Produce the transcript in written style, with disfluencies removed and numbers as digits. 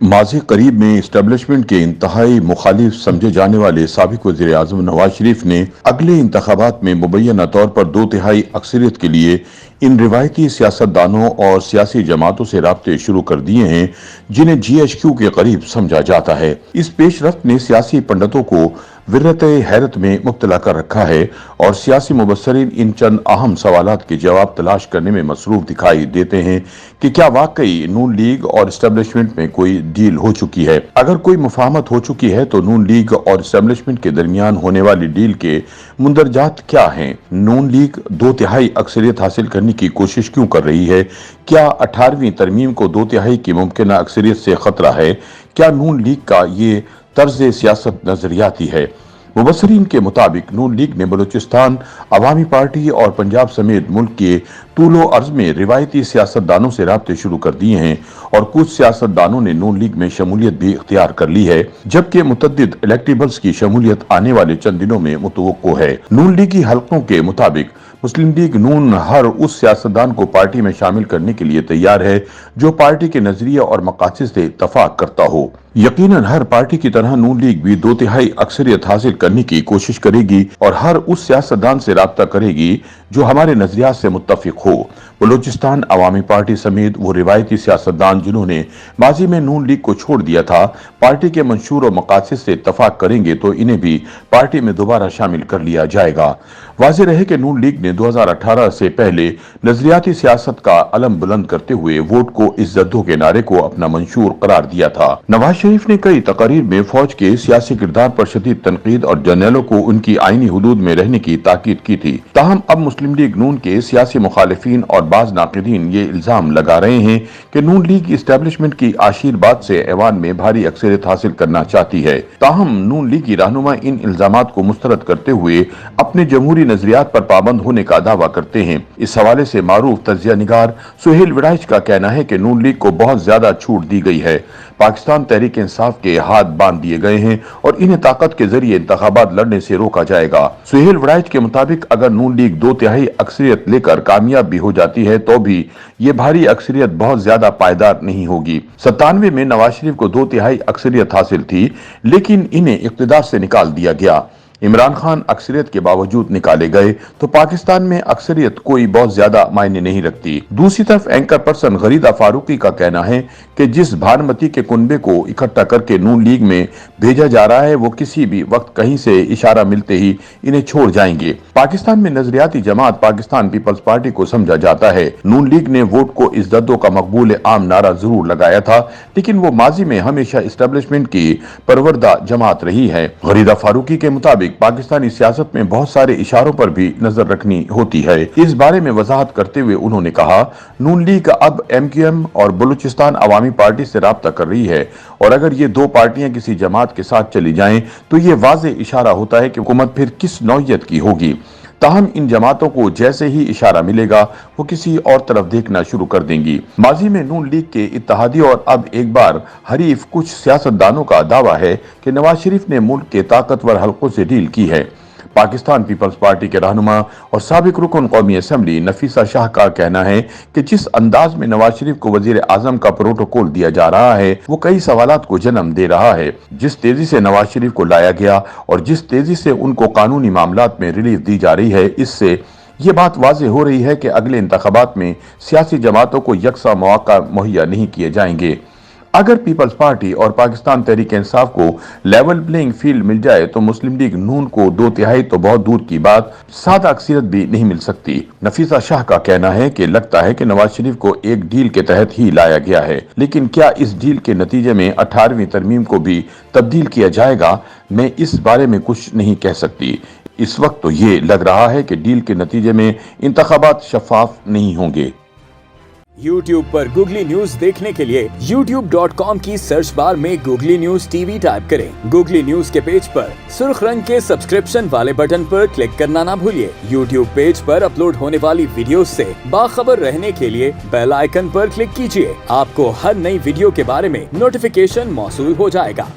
माज़ी करीब में इस्टेब्लिशमेंट के इंतहाई मुखालिफ समझे जाने वाले साबिक वज़ीर आज़म नवाज शरीफ ने अगले इंतखाबात में मुबैना तौर पर 2/3 अक्सरियत के लिए इन रिवायती सियासतदानों और सियासी जमातों से राब्ते शुरू कर दिए हैं जिन्हें GHQ के करीब समझा जाता है। इस पेशरफ्त ने सियासी पंडितों को विरत हैरत में मुब्तला कर रखा है और सियासी मुबस्सरीन इन चंद अहम सवालात के जवाब तलाश करने में मसरूफ दिखाई देते हैं कि क्या वाकई नून लीग और इस्टेब्लिशमेंट में कोई डील हो चुकी है। अगर कोई मुफाहमत हो चुकी है तो नून लीग और इस्टेब्लिशमेंट के दरमियान होने वाली डील के मुंदरजात क्या हैं? नून लीग 2/3 अक्सरियत हासिल करने की कोशिश क्यों कर रही है? क्या 18वीं तरमीम को 2/3 की मुमकिन अक्सरियत से खतरा है? क्या नून लीग का ये तर्ज सियासत नजरियाती है? मुबस्सरीन के मुताबिक नून लीग ने बलूचिस्तान अवामी पार्टी और पंजाब समेत मुल्क के तूलो अर्ज में रिवायती सियासतदानों से राब्ते शुरू कर दिए हैं और कुछ सियासतदानों ने नून लीग में शमूलियत भी इख्तियार कर ली है, जबकि मुतद्दिद इलेक्टेबल्स की शमूलियत आने वाले चंद दिनों में मुतवक्को है। नून लीगी हलकों के मुताबिक मुस्लिम लीग नून हर उस सियासतदान को पार्टी में शामिल करने के लिए तैयार है जो पार्टी के नजरिए और मकासद से इत्तफाक करता हो। यकीनन हर पार्टी की तरह नून लीग भी 2/3 अक्सरियत हासिल करने की कोशिश करेगी और हर उस सियासतदान से राब्ता करेगी जो हमारे नजरियात से मुत्तफिक हो। बलूचिस्तान अवामी पार्टी समेत वो रिवायती सियासतदान जिन्होंने माजी में नून लीग को छोड़ दिया था, पार्टी के मंशूर और मकासद से इत्तफाक करेंगे तो इन्हें भी पार्टी में दोबारा शामिल कर लिया जाएगा। वाज़ेह रहे कि नून लीग ने 2018 से पहले नजरियाती सियासत का अलम बुलंद करते हुए वोट को इज्जतों के नारे को अपना मंशूर करार दिया था। नवाज शरीफ ने कई तकारीर में फौज के सियासी किरदार पर शदीद तनकीद और जर्नलों को उनकी आईनी हुदूद में रहने की ताकीद की थी। ताहम अब मुस्लिम लीग नून के सियासी मुखालिफिन और बाज नाकिदीन ये इल्जाम लगा रहे हैं कि नून लीग इस्टेब्लिशमेंट की आशीर्वाद से ऐवान में भारी अक्सरियत हासिल करना चाहती है। ताहम नून लीग की रहनुमा इन इल्जामात को मुस्तरद करते हुए अपने जमहूरी नजरियात पर पाबंद होने का दावा करते हैं। इस हवाले से मारूफ तजिया निगार सुहेल विड़ाइच का कहना है कि नून लीग को बहुत ज्यादा छूट दी गई है, पाकिस्तान तहरीक इंसाफ के हाथ बांध दिए गए हैं और इन्हें ताकत के जरिए इंतखाबात लड़ने से रोका जाएगा। सुहेल विड़ाइच के मुताबिक अगर नून लीग 2/3 अक्सरियत लेकर कामयाब भी हो जाती है तो भी ये भारी अक्सरियत बहुत ज्यादा पायदार नहीं होगी। 97 में नवाज शरीफ को 2/3 अक्सरियत हासिल थी, लेकिन इन्हें इख्तिदार से निकाल दिया गया। इमरान खान अक्सरियत के बावजूद निकाले गए तो पाकिस्तान में अक्सरियत कोई बहुत ज्यादा मायने नहीं रखती। दूसरी तरफ एंकर पर्सन गरीदा फारूकी का कहना है कि जिस भानुमती के कुनबे को इकट्ठा करके नून लीग में भेजा जा रहा है वो किसी भी वक्त कहीं से इशारा मिलते ही इन्हें छोड़ जाएंगे। पाकिस्तान में नजरियाती जमात पाकिस्तान पीपल्स पार्टी को समझा जाता है। नून लीग ने वोट को इज्जतों का मकबूल आम नारा जरूर लगाया था, लेकिन वो माजी में हमेशा इस्टेब्लिशमेंट की परवरदा जमात रही है। गरीदा फारूकी के मुताबिक पाकिस्तानी सियासत में बहुत सारे इशारों पर भी नजर रखनी होती है। इस बारे में वजाहत करते हुए उन्होंने कहा, नून लीग अब MQM और बलूचिस्तान अवामी पार्टी से राब्ता कर रही है और अगर ये दो पार्टियां किसी जमात के साथ चली जाएं तो ये वाज़ेह इशारा होता है कि हुकूमत फिर किस नौइयत की होगी। ताहम इन जमातों को जैसे ही इशारा मिलेगा वो किसी और तरफ देखना शुरू कर देंगी। माजी में नून लीग के इत्तेहादी और अब एक बार हरीफ कुछ सियासतदानों का दावा है कि नवाज शरीफ ने मुल्क के ताकतवर हलकों से डील की है। पाकिस्तान पीपल्स पार्टी के रहनुमा और साबिक रुकन कौमी असेंबली नफीसा शाह का कहना है कि जिस अंदाज में नवाज शरीफ को वजीर आजम का प्रोटोकॉल दिया जा रहा है वो कई सवालात को जन्म दे रहा है। जिस तेजी से नवाज शरीफ को लाया गया और जिस तेजी से उनको कानूनी मामलात में रिलीफ दी जा रही है, इससे ये बात वाज़ेह हो रही है कि अगले इंतखाबात में सियासी जमातों को यकसा मौका मुहैया नहीं किए जाएंगे। अगर पीपल्स पार्टी और पाकिस्तान तहरीक इंसाफ को लेवल प्लेइंग फील्ड मिल जाए तो मुस्लिम लीग नून को 2/3 तो बहुत दूर की बात, सादा अक्सरियत भी नहीं मिल सकती। नफीसा शाह का कहना है कि लगता है कि नवाज शरीफ को एक डील के तहत ही लाया गया है, लेकिन क्या इस डील के नतीजे में 18वीं तरमीम को भी तब्दील किया जाएगा, मैं इस बारे में कुछ नहीं कह सकती। इस वक्त तो ये लग रहा है कि डील के नतीजे में इंतखाबात शफाफ नहीं होंगे। YouTube पर गूगली न्यूज देखने के लिए youtube.com की सर्च बार में गूगली न्यूज TV टाइप करें। गूगली न्यूज के पेज पर सुर्ख रंग के सब्सक्रिप्शन वाले बटन पर क्लिक करना ना भूलिए। YouTube पेज पर अपलोड होने वाली वीडियोस से बाखबर रहने के लिए बेल आइकन पर क्लिक कीजिए। आपको हर नई वीडियो के बारे में नोटिफिकेशन मौसूल हो जाएगा।